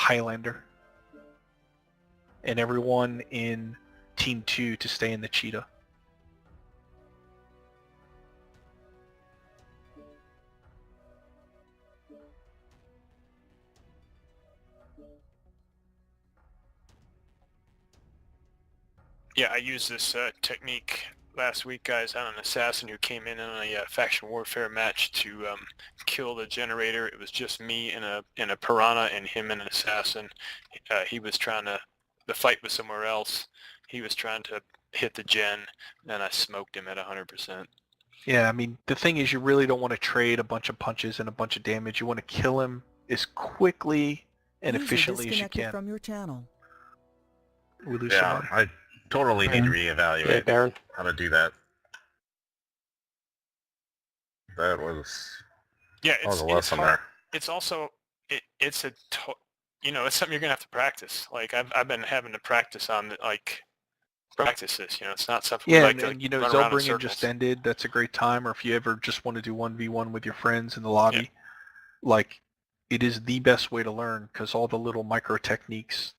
Highlander. And everyone in Team 2 to stay in the Cheetah. Yeah, I used this technique last week, guys, on an assassin who came in on a faction warfare match to kill the generator. It was just me and a piranha and him and an assassin. He was trying to, the fight was somewhere else. He was trying to hit the gen, and I smoked him at 100%. Yeah, I mean, the thing is you really don't want to trade a bunch of punches and a bunch of damage. You want to kill him as quickly and efficiently as you can. From your channel. We lose Yeah, somebody. I totally need to reevaluate Baron. how to do that. That was Yeah, a it's lesson hard. there. It's also it's something you're gonna have to practice. Like I've been having to practice on practice this. It's not something Yeah, we like and to you know, run around in Zellbringen just circles. ended. That's a great time. Or if you ever just want to do 1v1 with your friends in the lobby, like, it is the best way to learn because all the little micro techniques.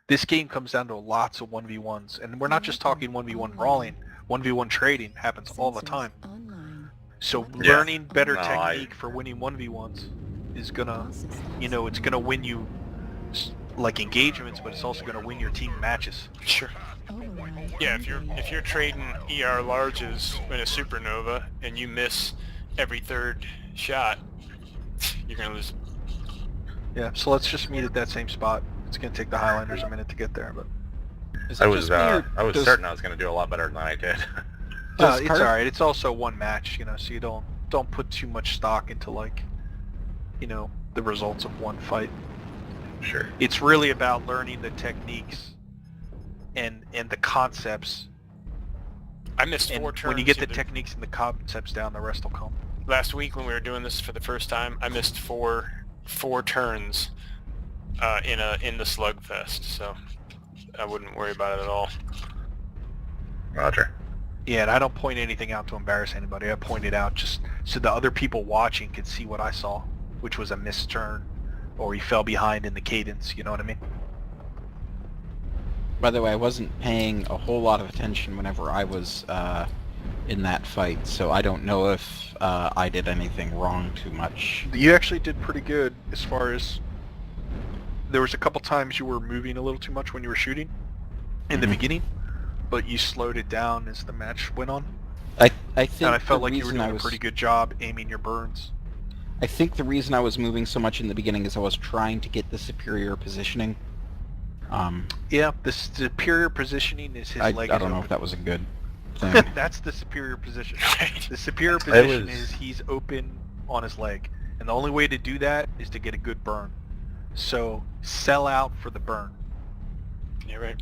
This game comes down to lots of 1v1s, and we're not just talking 1v1 brawling. 1v1 trading happens all the time. So Yeah. learning better No, technique for winning 1v1s is gonna, it's gonna win you like engagements, but it's also gonna win your team matches. Sure. Yeah, if you're trading ER larges in a supernova and you miss every third shot, you're gonna lose. Yeah, so let's just meet at that same spot. It's gonna take the Highlanders a minute to get there, but I was certain I was going to do a lot better than I did. it's all right. It's also one match, so you don't put too much stock into the results of one fight. Sure. It's really about learning the techniques and the concepts. I missed And 4 turns. when you get the techniques and the concepts down, the rest will come. Last week when we were doing this for the first time, I missed four turns in the slugfest, so I wouldn't worry about it at all. Roger. Yeah, and I don't point anything out to embarrass anybody. I point it out just so the other people watching could see what I saw, which was a missed turn, or he fell behind in the cadence, you know what I mean? By the way, I wasn't paying a whole lot of attention whenever I was in that fight, so I don't know if I did anything wrong too much. You actually did pretty good as far as there was a couple times you were moving a little too much when you were shooting in the beginning, but you slowed it down as the match went on. I think And I felt the like you were reason doing a pretty good job aiming your burns. I think the reason I was moving so much in the beginning is I was trying to get the superior positioning. Yeah, the superior positioning is his leg I is don't know open. if that was a good thing. That's the superior position. Right. The superior position is he's open on his leg. And the only way to do that is to get a good burn. So sell out for the burn. You're right.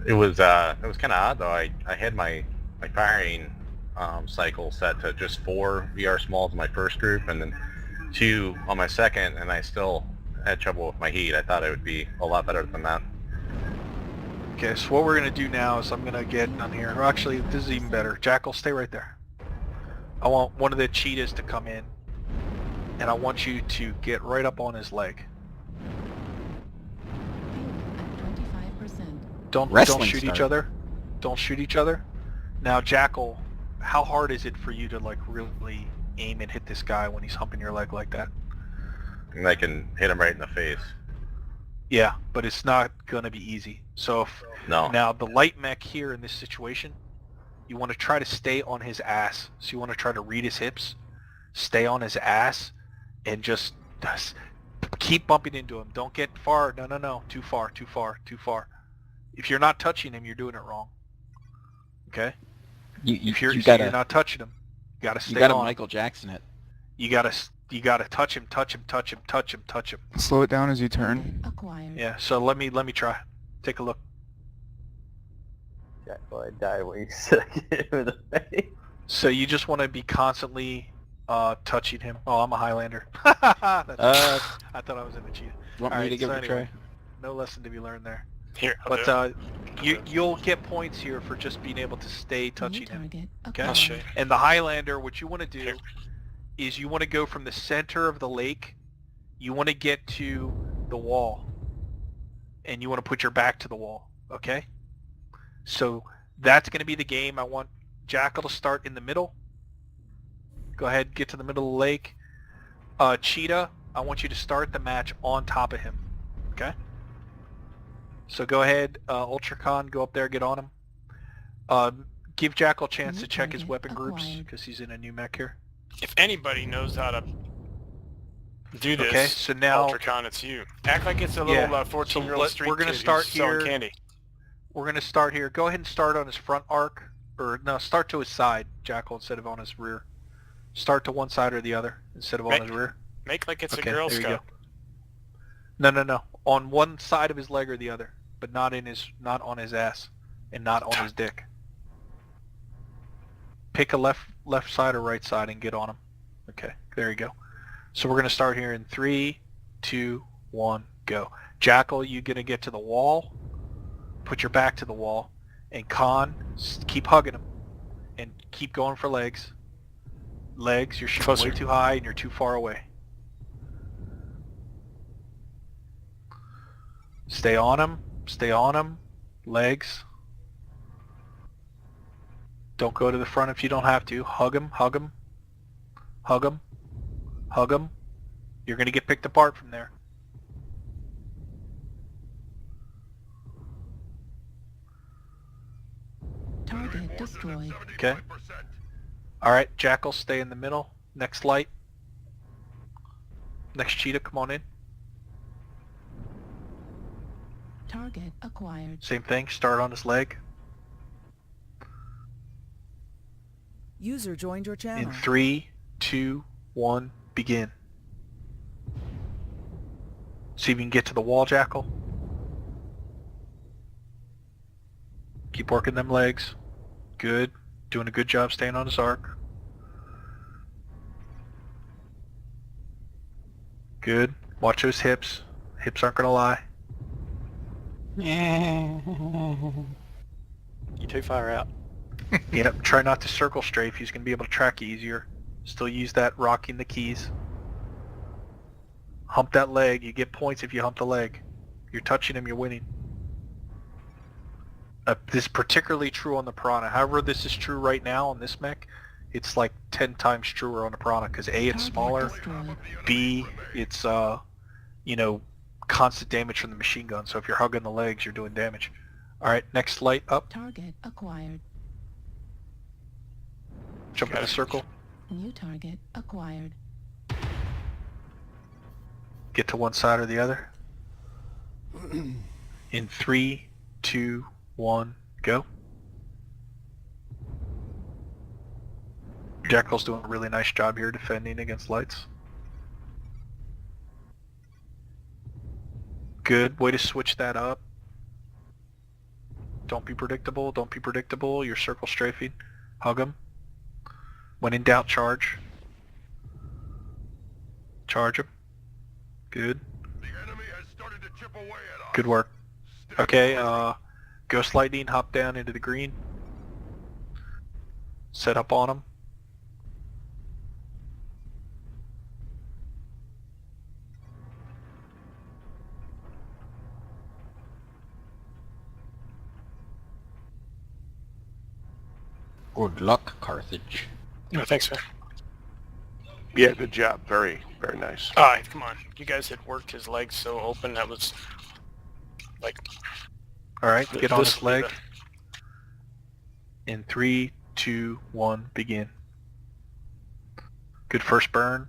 It was kind of odd though. I had my firing cycle set to just 4 VR smalls in my first group and then 2 on my second, and I still had trouble with my heat. I thought it would be a lot better than that. Okay, so what we're going to do now is I'm going to get on here. Or actually, this is even better. Jackal, stay right there. I want one of the cheetahs to come in, and I want you to get right up on his leg. Don't shoot each other. Don't shoot each other. Now, Jackal, how hard is it for you to really aim and hit this guy when he's humping your leg like that? And I can hit him right in the face. Yeah, but it's not going to be easy. So if now the light mech here in this situation, you want to try to stay on his ass. So you want to try to read his hips, stay on his ass, and just keep bumping into him. Don't get far. No. Too far. If you're not touching him, you're doing it wrong. Okay? If you're not touching him, you gotta stay on. You gotta Michael Jackson it. You gotta touch him. Slow it down as you turn. Acquired. Yeah. So let me try. Take a look. Jackal, I died when you said I hit him in the face. So you just want to be constantly touching him. Oh, I'm a Highlander. I thought I was in the cheetah. Want me to give it a try? No lesson to be learned there. Here, But you'll get points here for just being able to stay touching him. Okay? I'll show you. And the Highlander, what you want to do is you want to go from the center of the lake. You want to get to the wall, and you want to put your back to the wall, okay? So that's going to be the game. I want Jackal to start in the middle. Go ahead, get to the middle of the lake. Cheetah, I want you to start the match on top of him, okay? So go ahead, Ultracon, go up there, get on him. Give Jackal a chance to check his weapon groups, because he's in a new mech here. If anybody knows how to do this, okay, so now, Ultracon, it's you. Act like it's a little 14-year-old street we're gonna kid start who's selling here. candy. We're going to start here. Go ahead and start on his front arc. Or, no, start to his side, Jackal, instead of on his rear. Start to one side or the other, instead of on his rear. Make like it's a Okay, Girl there you Scout. go. No. On one side of his leg or the other. But not on his ass. And not on his dick. Pick a left side or right side and get on him. Okay, there you go. So we're going to start here in 3, 2, 1, go. Jackal, you're going to get to the wall. Put your back to the wall, and Khan, keep hugging him, and keep going for legs. Legs, you're shooting way too high, and you're too far away. Stay on him, legs. Don't go to the front if you don't have to. Hug him. You're going to get picked apart from there. Target destroyed. Okay. Alright, Jackal, stay in the middle. Next light. Next Cheetah, come on in. Target acquired. Same thing, start on his leg. User joined your channel. In 3, 2, 1, begin. See if you can get to the wall, Jackal. Keep working them legs. Good. Doing a good job staying on his arc. Good. Watch those hips. Hips aren't gonna lie. You're too far out. Yep, try not to circle strafe. He's gonna be able to track you easier. Still use that rocking the keys. Hump that leg. You get points if you hump the leg. You're touching him, you're winning. This is particularly true on the Piranha. However, this is true right now on this mech. It's like 10 times truer on the Piranha because A, it's smaller. B, it's constant damage from the machine gun. So if you're hugging the legs, you're doing damage. All right, next light up. Target acquired. Jump in the circle. New target acquired. Get to one side or the other. In 3, 2, 1, go. Jackal's doing a really nice job here defending against lights. Good. Way to switch that up. Don't be predictable. Don't be predictable. You're circle strafing. Hug him. When in doubt, charge. Charge him. Good. Good work. Okay, Ghost Lightning, hop down into the green. Set up on him. Good luck, Carthage. No, thanks, man. Yeah, good job. Very, very nice. Alright, come on. You guys had worked his legs so open, that was like... Alright, get on his leg. In 3, 2, 1, begin. Good first burn.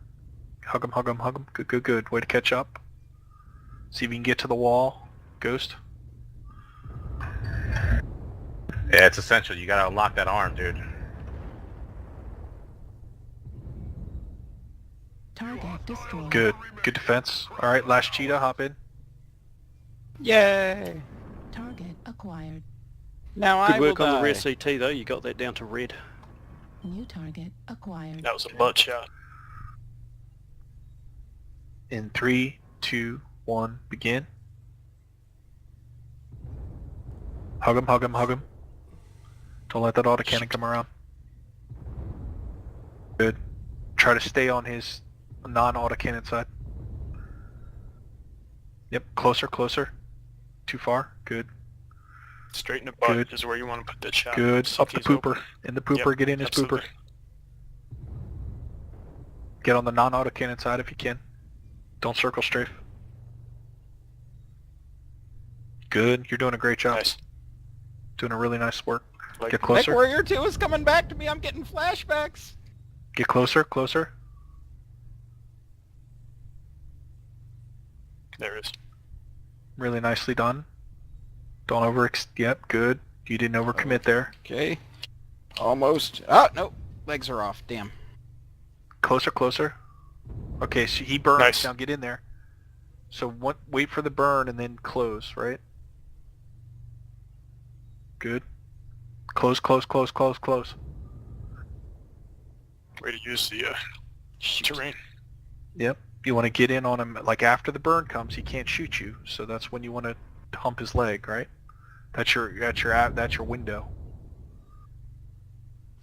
Hug him, hug him, hug him. Good, good, good. Way to catch up. See if you can get to the wall. Ghost. Yeah, it's essential. You gotta unlock that arm, dude. Target destroyed. Good. Good defense. Alright, last Cheetah, hop in. Yay! Target acquired. Now Good I work will on the die. rear CT though, you got that down to red. New target acquired. That was a butt shot. In 3, 2, 1, begin. Hug him, hug him, hug him. Don't let that autocannon come around. Good. Try to stay on his non-autocannon side. Yep, closer, closer. Too far. Good. Straight in the butt is where you want to put that shot. Good. See Up if the he's pooper. open. In the pooper. Yep, Get in his absolutely. pooper. Get on the non-autocannon side if you can. Don't circle strafe. Good. You're doing a great job. Nice. Doing a really nice work. Like, Get Mech closer. Warrior 2 is coming back to me. I'm getting flashbacks. Get closer. Closer. there it is. Really nicely done. Don't over. Yep. Good. You didn't overcommit there. Okay. Almost. Oh, no. Legs are off. Damn. Closer. Closer. Okay. So he burns. Nice. Now get in there. So wait for the burn and then close. Right. Good. Close, close, close, close, close. Way to use the terrain. Yep. You want to get in on him, like after the burn comes, he can't shoot you, so that's when you want to hump his leg, right? That's your window.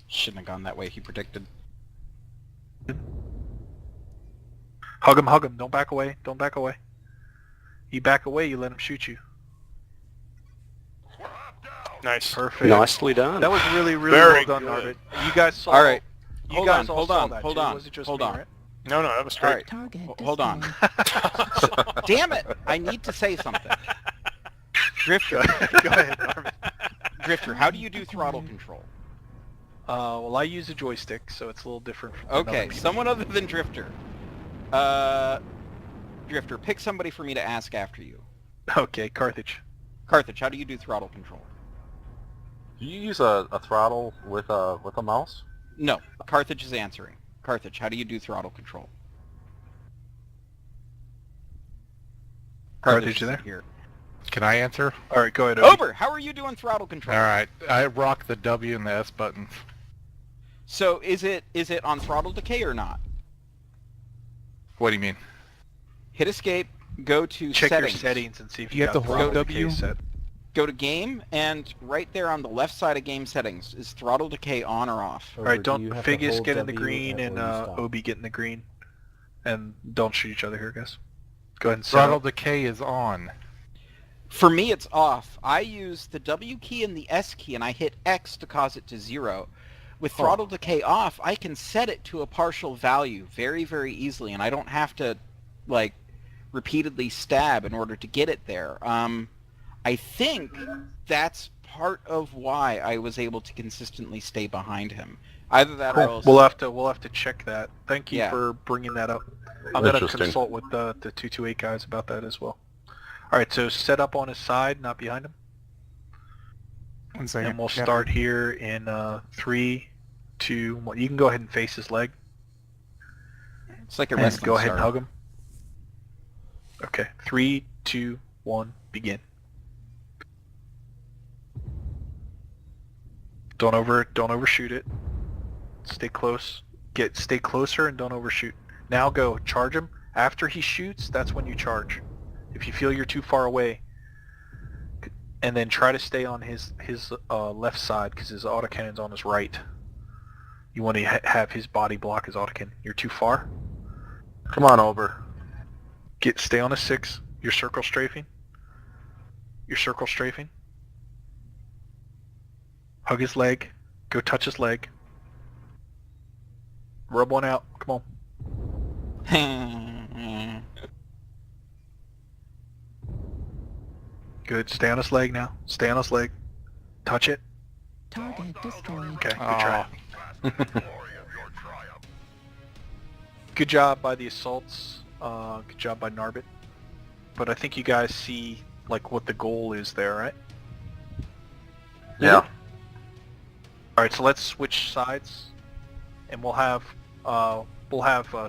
Shouldn't have gone that way. He predicted. Hug him, don't back away, don't back away. You back away, you let him shoot you. Nice. Perfect. Nicely done. That was really, really Very well done, good. Narvit. You guys saw. All right. You Hold guys on, all hold saw on, that, hold too. on, Was it just hold me, on. right? No, that was All great. right. Target Hold on. destroyed. Damn it! I need to say something. Drifter. Go ahead, Narvit. Drifter, how do you do throttle control? Well, I use a joystick, so it's a little different from other Okay, people. someone other than Drifter. Drifter, pick somebody for me to ask after you. Okay, Carthage. Carthage, how do you do throttle control? Do you use a throttle with a mouse? No, Carthage is answering. Carthage, how do you do throttle control? Carthage, you isn't there? Here. Can I answer? All right, go ahead. Obi. Ober, how are you doing throttle control? All right. I rock the W and the S buttons. So is it on throttle decay or not? What do you mean? Hit escape, go to Check settings. your settings and see if You have got to hold throttle W? decay set. Go to game, and right there on the left side of game settings, is throttle decay on or off? All right, don't Figgis get in the green and Obi get in the green, and don't shoot each other here, guys. Go ahead and set Throttle up. decay is on. For me, it's off. I use the W key and the S key, and I hit X to cause it to 0. With throttle decay off, I can set it to a partial value very, very easily, and I don't have to, like, repeatedly stab in order to get it there. I think that's part of why I was able to consistently stay behind him. Either that or else... We'll have to check that. Thank you Yeah. for bringing that up. I'm gonna Interesting. consult with the 228 guys about that as well. All right, so set up on his side, not behind him. 1 second. And we'll start here in 3, 2, 1. You can go ahead and face his leg. It's like a And wrestling go ahead and star. hug him. Okay, 3, 2, 1, begin. Don't overshoot it. Stay close. Stay closer and don't overshoot. Now go charge him. After he shoots, that's when you charge. If you feel you're too far away, and then try to stay on his left side because his autocannon's on his right. You want to have his body block his autocannon. You're too far. Come on, Ober. Stay on a 6. You're circle strafing. You're circle strafing. Hug his leg. Go touch his leg. Rub one out. Come on. Good. Stay on his leg now. Stay on his leg. Touch it. Target destroyed. Okay. Good try. Good job by the assaults. Good job by Narvit. But I think you guys see like what the goal is there, right? Yeah. All right, so let's switch sides, and we'll have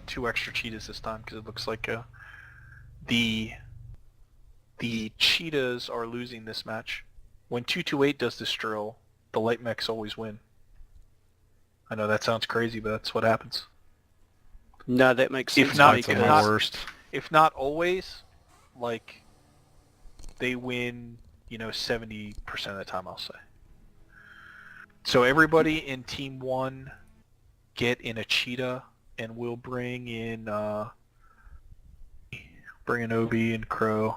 2 extra cheetahs this time because it looks like the cheetahs are losing this match. When 228 does this drill, the light mechs always win. I know that sounds crazy, but that's what happens. No, that makes sense. If not, That's the worst. if not always, like they win, 70% of the time, I'll say. So everybody in Team 1 get in a cheetah, and we'll bring in Obi and Crow.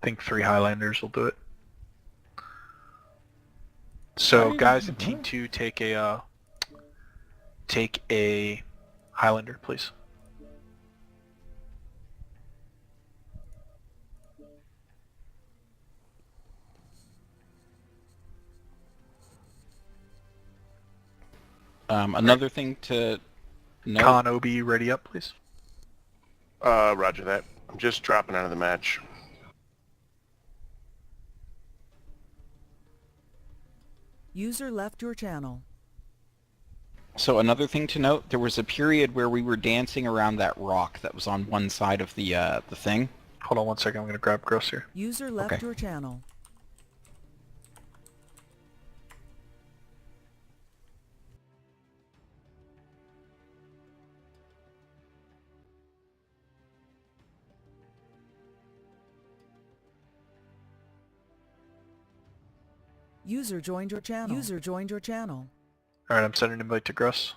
think 3 Highlanders will do it. So guys in Team 2, take a Highlander, please. Another thing to note. Con OB, ready up, please. Roger that. I'm just dropping out of the match. User left your channel. So another thing to note, there was a period where we were dancing around that rock that was on one side of the thing. Hold on one second, I'm going to grab Gross here. User left Okay. your channel. User joined your channel. User joined your channel. Alright, I'm sending an invite to Gross.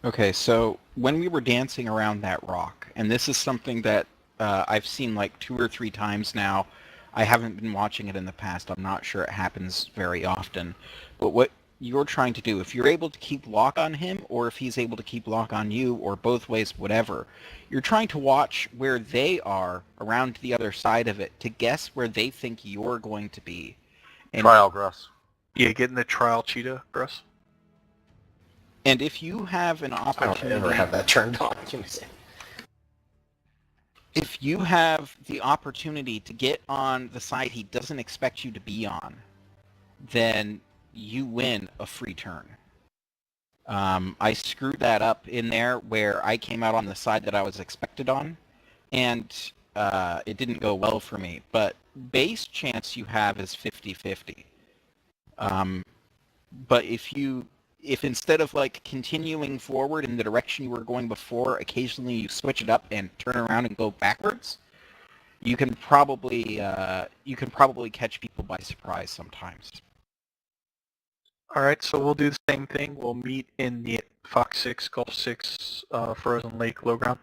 Okay, so when we were dancing around that rock, and this is something that I've seen like 2 or 3 times now. I haven't been watching it in the past. I'm not sure it happens very often. But what you're trying to do, if you're able to keep lock on him, or if he's able to keep lock on you, or both ways, whatever, you're trying to watch where they are around the other side of it to guess where they think you're going to be. And Trial, Gross. Yeah, get in the trial, Cheetah, Gross. And if you have an opportunity... I don't ever have that turned on. Give me a second. If you have the opportunity to get on the side he doesn't expect you to be on, then you win a free turn. I screwed that up in there where I came out on the side that I was expected on, and it didn't go well for me. But base chance you have is 50-50. But if instead of like continuing forward in the direction you were going before, occasionally you switch it up and turn around and go backwards, you can probably catch people by surprise sometimes. Alright, so we'll do the same thing. We'll meet in the Fox 6, Gulf 6, Frozen Lake low ground.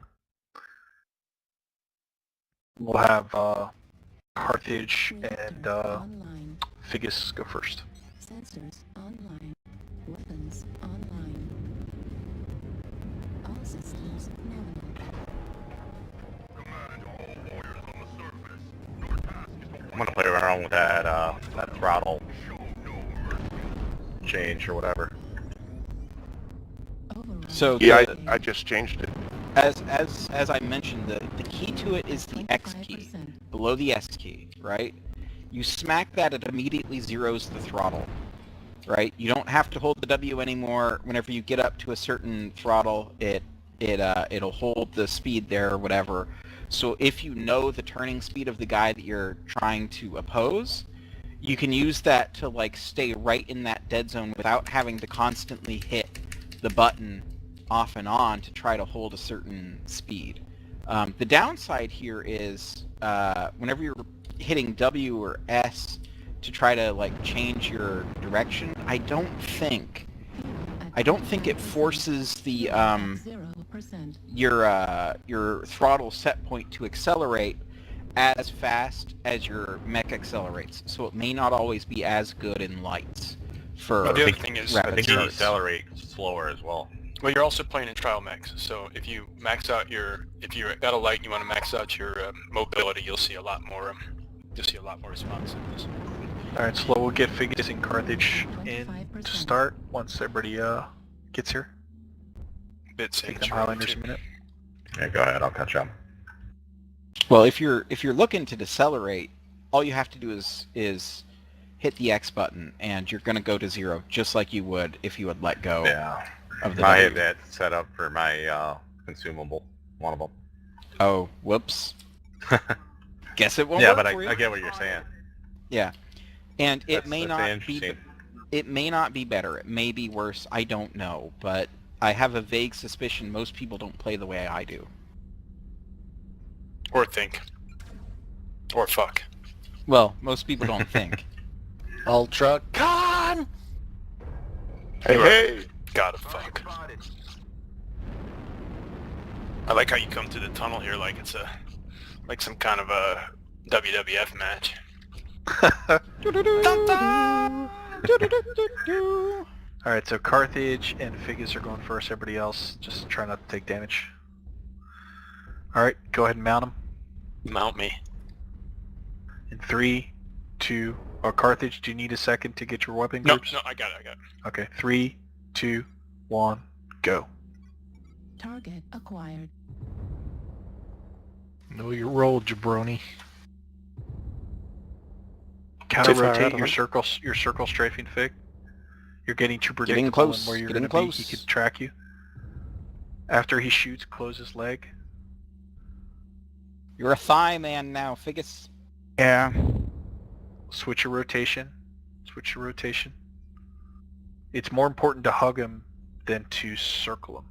We'll have Carthage and Online. Figus go first. Sensors online. Weapons online. All systems nominal. I'm gonna play around with that throttle change or whatever. Override. So Yeah, I just changed it. as I mentioned, the key to it is the X key, 25%. below the S key, right? You smack that, it immediately zeroes the throttle, right? You don't have to hold the W anymore. Whenever you get up to a certain throttle, it'll hold the speed there or whatever. So if you know the turning speed of the guy that you're trying to oppose, you can use that to like stay right in that dead zone without having to constantly hit the button off and on to try to hold a certain speed. The downside here is whenever you're hitting W or S to try to like change your direction, I don't think it forces the 0%. your throttle set point to accelerate as fast as your mech accelerates. So it may not always be as good in lights for Well, the other thing is, I rapid think you starts. accelerate slower as well. well, you're also playing in trial max. So if you max out if you're at a light and you want to max out your mobility, you'll see a lot more responsiveness. Alright, so we'll get Figus and Carthage in 25%. to start once everybody gets here. Bit Take them signature Highlanders a too. minute. Yeah, go ahead. I'll catch up. Well, if you're looking to decelerate, all you have to do is hit the X button, and you're going to go to 0, just like you would if you would let go Yeah. of the I W. had that set up for my consumable, one of them. Oh, whoops. Guess it won't Yeah, work but for you. I get what you're saying. Yeah, and it That's may that's not interesting. be. It may not be better. It may be worse. I don't know, but I have a vague suspicion most people don't play the way I do. Or think. Or fuck. Well, most people don't think. Ultra Con! Hey, hey! Gotta fuck. I like how you come through the tunnel here like it's like some kind of a WWF match. Alright, so Carthage and Figgis are going first. Everybody else, just try not to take damage. Alright, go ahead and mount them. Mount me. In 3, 2... Or Carthage, do you need a second to get your weapon No, groups? no, I got it. Okay, 3, 2, 1, go. Target acquired. Know your role, jabroni. Counter Too far out rotate of your circle strafing Fig. You're getting too predictable Getting close, in where you're getting going to be. close. He could track you. After he shoots, close his leg. You're a thigh man now, Figgis. Yeah. Switch your rotation. Switch your rotation. It's more important to hug him than to circle him.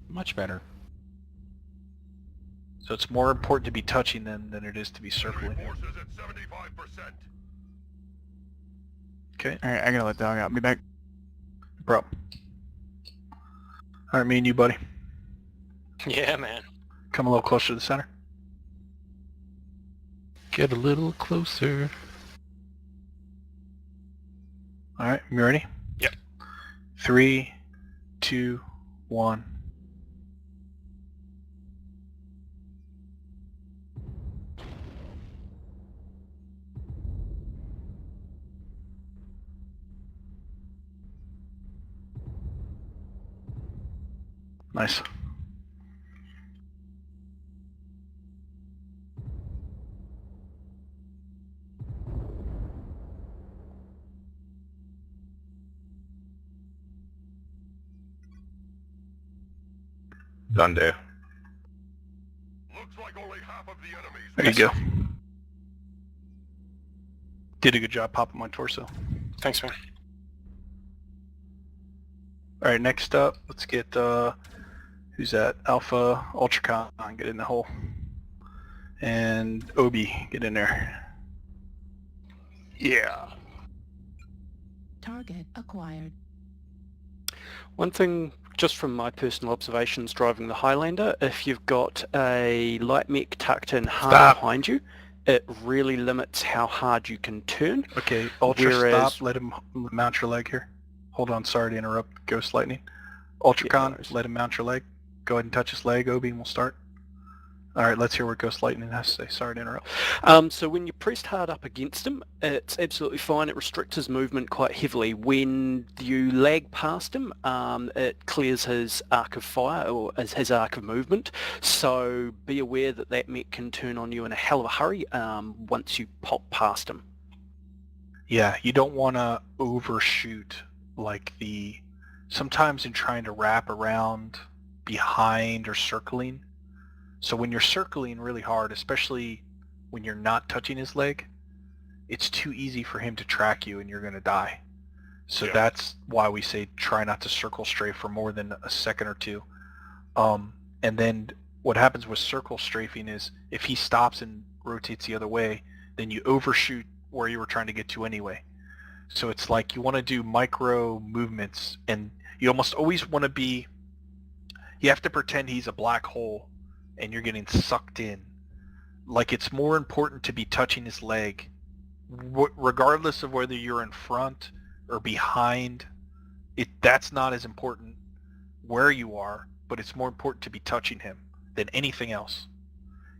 Much better. So it's more important to be touching them than it is to be circling. Okay. Alright, I gotta let dog out. Be back. Bro. Alright, me and you, buddy. Yeah, man. Come a little closer to the center. Get a little closer. Alright, you ready? Yep. 3, 2, 1. Nice. Done do. There you go. Did a good job popping my torso. Thanks, man. Alright, next up, let's get, who's that? Alpha Ultracon, get in the hole. And Obi, get in there. Yeah. Target acquired. One thing, just from my personal observations driving the Highlander, if you've got a light mech tucked in hard behind you, it really limits how hard you can turn. Okay, Ultra, Whereas- stop, let him mount your leg here. Hold on, sorry to interrupt, Ghost Lightning. Ultracon, no worries. let him mount your leg. Go ahead and touch his leg, Obi, and we'll start. Alright, let's hear what Ghost Lightning has to say. Sorry to interrupt. So when you're pressed hard up against him, it's absolutely fine. It restricts his movement quite heavily. When you lag past him, it clears his arc of fire, or his arc of movement. So be aware that that mech can turn on you in a hell of a hurry once you pop past him. Yeah, you don't want to overshoot like sometimes in trying to wrap around behind or circling. So when you're circling really hard, especially when you're not touching his leg, it's too easy for him to track you and you're going to die. So that's why we say try not to circle strafe for more than a second or two. And then what happens with circle strafing is if he stops and rotates the other way, then you overshoot where you were trying to get to anyway. So it's like you want to do micro movements, and you almost always want to you have to pretend he's a black hole and you're getting sucked in. Like it's more important to be touching his leg, regardless of whether you're in front or behind. That's not as important where you are, but it's more important to be touching him than anything else.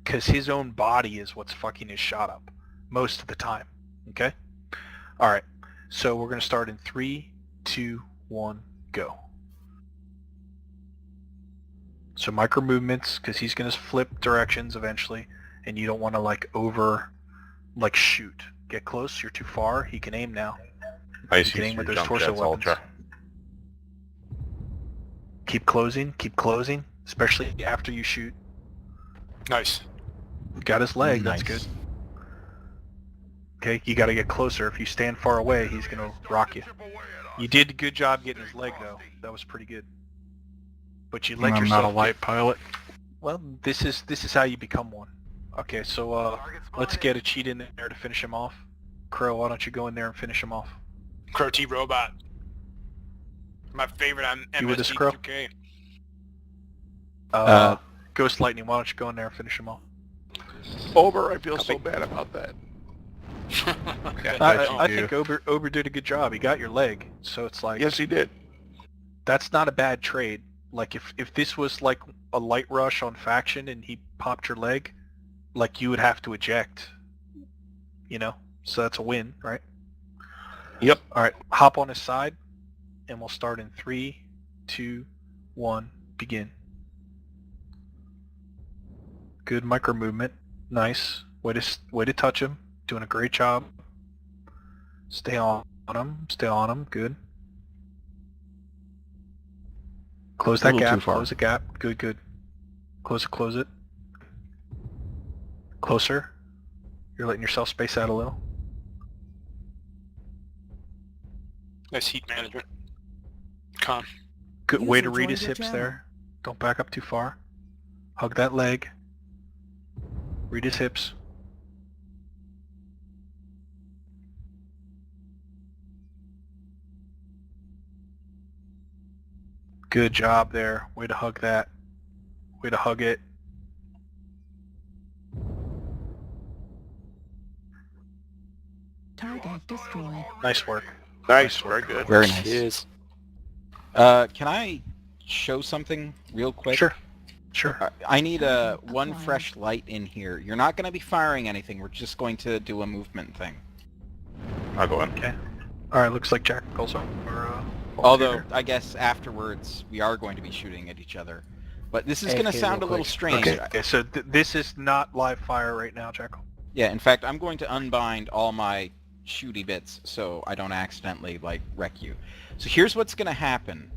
Because his own body is what's fucking his shot up most of the time. Okay? Alright. So we're going to start in 3, 2, 1, go. So micro movements, because he's going to flip directions eventually, and you don't want to shoot. Get close, you're too far, he can aim now. Nice, He can aim with those jump torso jets, weapons. Ultra. Keep closing, especially after you shoot. Nice. Got his leg, that's Nice. good. Okay, you got to get closer. If you stand far away, he's going to rock you. You did a good job getting his leg, though. That was pretty good. But you let I'm yourself not a light pilot. Well, this is how you become one. Okay, so let's get a cheat in there to finish him off. Crow, why don't you go in there and finish him off? Crow T Robot. My favorite on You with us, Crow? MST2K. Ghost Lightning, why don't you go in there and finish him off? Ober, I feel so bad about that. I think Ober did a good job. He got your leg, so it's like... Yes, he did. That's not a bad trade. Like, if this was like a light rush on faction and he popped your leg, like, you would have to eject. You know? So that's a win, right? Yep. Alright, hop on his side, and we'll start in 3, 2, 1, begin. Good micro movement. Nice. Way to touch him. Doing a great job. Stay on him. Stay on him. Good. Close that gap. Close the gap. Good, good. Close it. Closer. You're letting yourself space out a little. Nice heat management. Calm. Good way to User read joined his your hips channel. there. Don't back up too far. Hug that leg. Read his hips. Good job there. Way to hug that. Way to hug it. Target destroyed. Nice work. Nice, very good. Very nice. Cheers. Can I show something real quick? Sure. Sure. I need one fresh light in here. You're not going to be firing anything. We're just going to do a movement thing. I'll go in. Okay. Alright, looks like Jack also. Although, I guess afterwards, we are going to be shooting at each other. But this is going to sound a little strange. Okay, so this is not live fire right now, Jackal. Yeah, in fact, I'm going to unbind all my shooty bits so I don't accidentally, like, wreck you. So here's what's going to happen.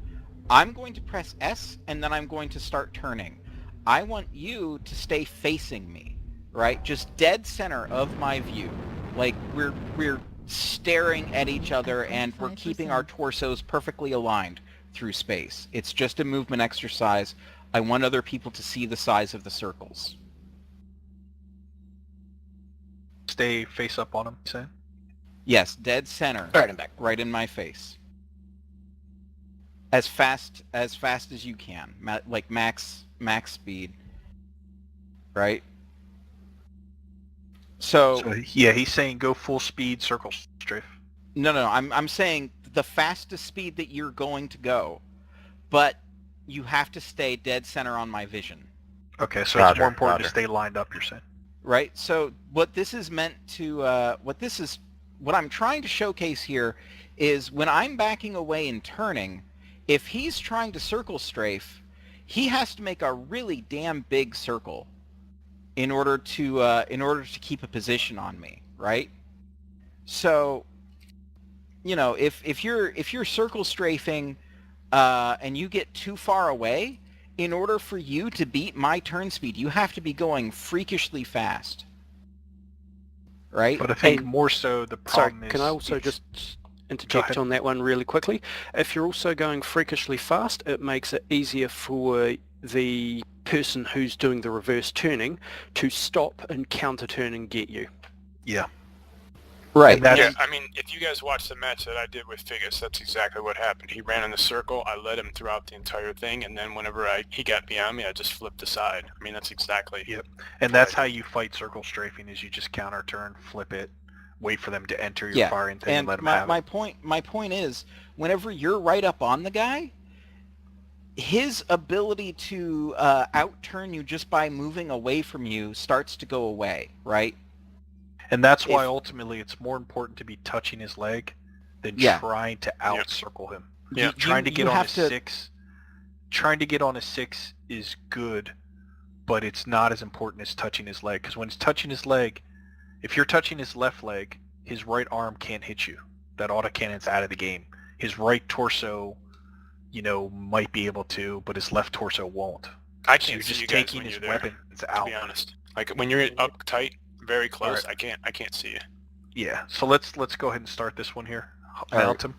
I'm going to press S, and then I'm going to start turning. I want you to stay facing me, right? Just dead center of my view. Like, we're staring at each other, and we're keeping our torsos perfectly aligned through space. It's just a movement exercise. I want other people to see the size of the circles. Stay face up on him, you saying? Yes, dead center. Right in back. Right in my face. As fast as you can. Like max speed. Right? So yeah, he's saying go full speed circle strafe. No, I'm saying the fastest speed that you're going to go. But you have to stay dead center on my vision. Okay, so it's more important to stay lined up, you're saying. Right? So what this is meant to what I'm trying to showcase here is when I'm backing away and turning, if he's trying to circle strafe, he has to make a really damn big circle in order to keep a position on me, right? So, you know, if you're circle strafing and you get too far away, in order for you to beat my turn speed, you have to be going freakishly fast. Right? But I think more so the problem is... Can I also just interject on that one really quickly? If you're also going freakishly fast, it makes it easier for the person who's doing the reverse turning to stop and counter turn and get you. Yeah. Right. Yeah, I mean, if you guys watch the match that I did with Figgis, that's exactly what happened. He ran in the circle, I led him throughout the entire thing, and then whenever he got beyond me, I just flipped aside. I mean, that's exactly... Yep. And that's how you fight circle strafing, is you just counter turn, flip it, wait for them to enter your firing thing and let them have it. My point is, whenever you're right up on the guy, his ability to outturn you just by moving away from you starts to go away, right? And that's why ultimately it's more important to be touching his leg than trying to out-circle him. Yeah. Trying to get on a 6 is good, but it's not as important as touching his leg. Because when it's touching his leg, if you're touching his left leg, his right arm can't hit you. That autocannon's out of the game. His right torso, you know, might be able to, but his left torso won't. I can't you're see just you guys taking when his you're there, weapons out. to be honest. Like, when you're up tight, very close, Right. I can't see you. Yeah, so let's go ahead and start this one here. Mount him.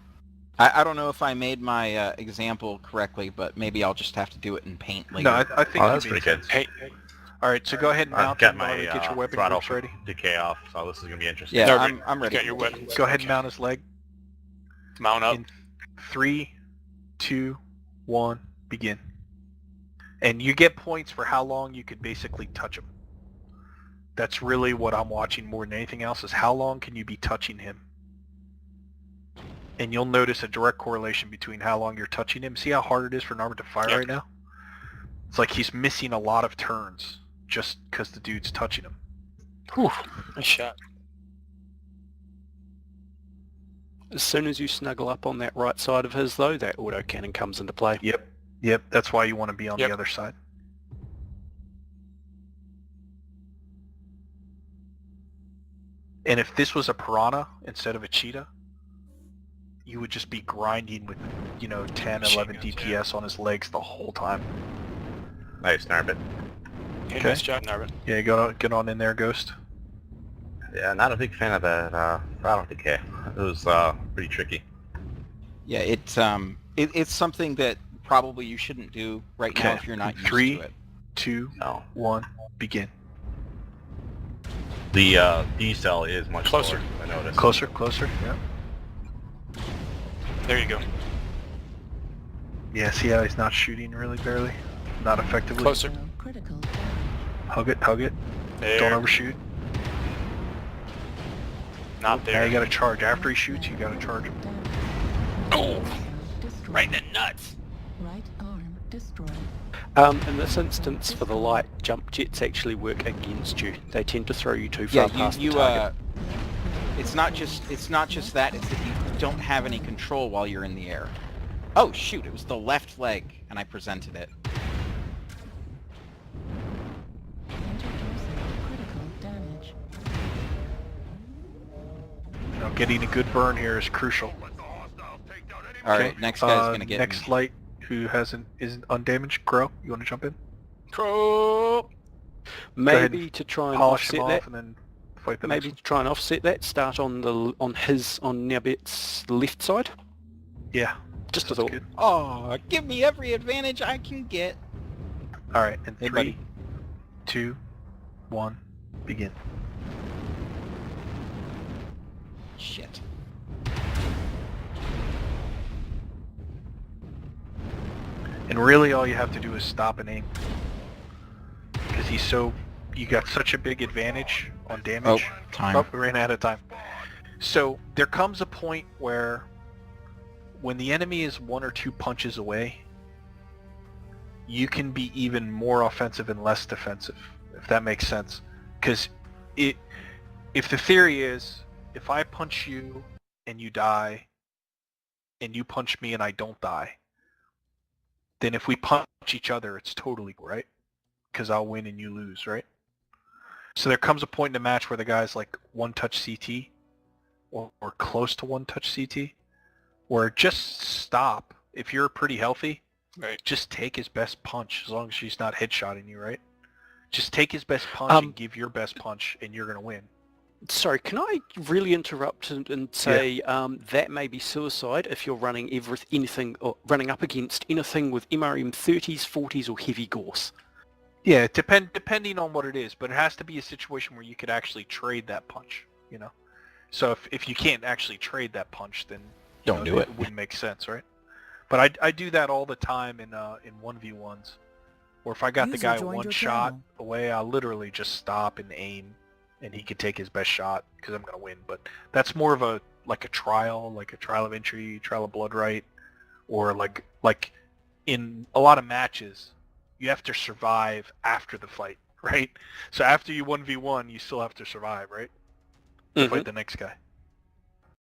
I don't know if I made my example correctly, but maybe I'll just have to do it in paint later. No, I think that's pretty good. Hey, All right, so go ahead and I've mount got him while my they get your weapon throttle groups ready. decay off, so this is gonna be interesting. Yeah, No, I'm ready. Got your weapons. Go ahead and mount his leg. Mount up. In 3, 2, 1, begin. And you get points for how long you could basically touch him. That's really what I'm watching more than anything else, is how long can you be touching him. And you'll notice a direct correlation between how long you're touching him. See how hard it is for Narmet to fire right now? It's like he's missing a lot of turns just because the dude's touching him. Whew, nice shot. As soon as you snuggle up on that right side of his, though, that autocannon comes into play. Yep, that's why you want to be on the other side. And if this was a piranha instead of a cheetah, you would just be grinding with, 10, 11 DPS on his legs the whole time. Nice, Narbit. Hey, Okay. nice job, Narvin. Yeah, get on in there, Ghost. Yeah, not a big fan of that throttle decay. It was pretty tricky. Yeah, it's something that probably you shouldn't do right now if you're not used 3, to it. 2, No. 1, begin. The D-cell is much Closer. slower, I noticed. Closer, yeah. There you go. Yeah, see how he's not shooting really barely? Not effectively? Closer. Critical. Hug it. There. Don't overshoot. Not Now there. you gotta charge. After he shoots, you gotta charge him. Oh! Destroyed. Right in the nuts. Right arm destroyed. In this instance, for the light, jump jets actually work against you. They tend to throw you too far Yeah, past you the target. it's not just that, it's that you don't have any control while you're in the air. Oh shoot, it was the left leg and I presented it. Introducing critical damage. Getting a good burn here is crucial. Alright, next guy's gonna get next me. light who isn't undamaged. Crow, you want to jump in? Crow! Maybe to try and Polish him offset off that. and then fight the Maybe next to try and offset that, start on Narbet's left side. one. Yeah. Just a Sounds thought. good. Oh, give me every advantage I can get. Alright, and Hey, 3, buddy. 2, 1, begin. Shit. And really all you have to do is stop and aim. Because you got such a big advantage on damage. Oh, time. Oh, we ran out of time. So there comes a point where when the enemy is 1 or 2 punches away, you can be even more offensive and less defensive, if that makes sense. Because if the theory is, if I punch you and you die, and you punch me and I don't die, then if we punch each other, it's totally right, because I'll win and you lose, right? So there comes a point in the match where the guy's like one-touch CT, or close to one-touch CT, where just stop. If you're pretty healthy, Right. just take his best punch, as long as he's not headshotting you, right? Just take his best punch and give your best punch, and you're going to win. Sorry, can I really interrupt and say that may be suicide if you're running anything or running up against anything with MRM 30s, 40s, or heavy Gorse? Yeah, depending on what it is, but it has to be a situation where you could actually trade that punch, So if you can't actually trade that punch, then Don't do it. It wouldn't make sense, right? But I do that all the time in 1v1s, or if I got the User guy joined one your shot channel. away, I'll literally just stop and aim, and he could take his best shot because I'm gonna win. But that's more of a trial of entry, trial of blood right, or like in a lot of matches, you have to survive after the fight, right? So after you 1v1, you still have to survive, right? To fight the next guy.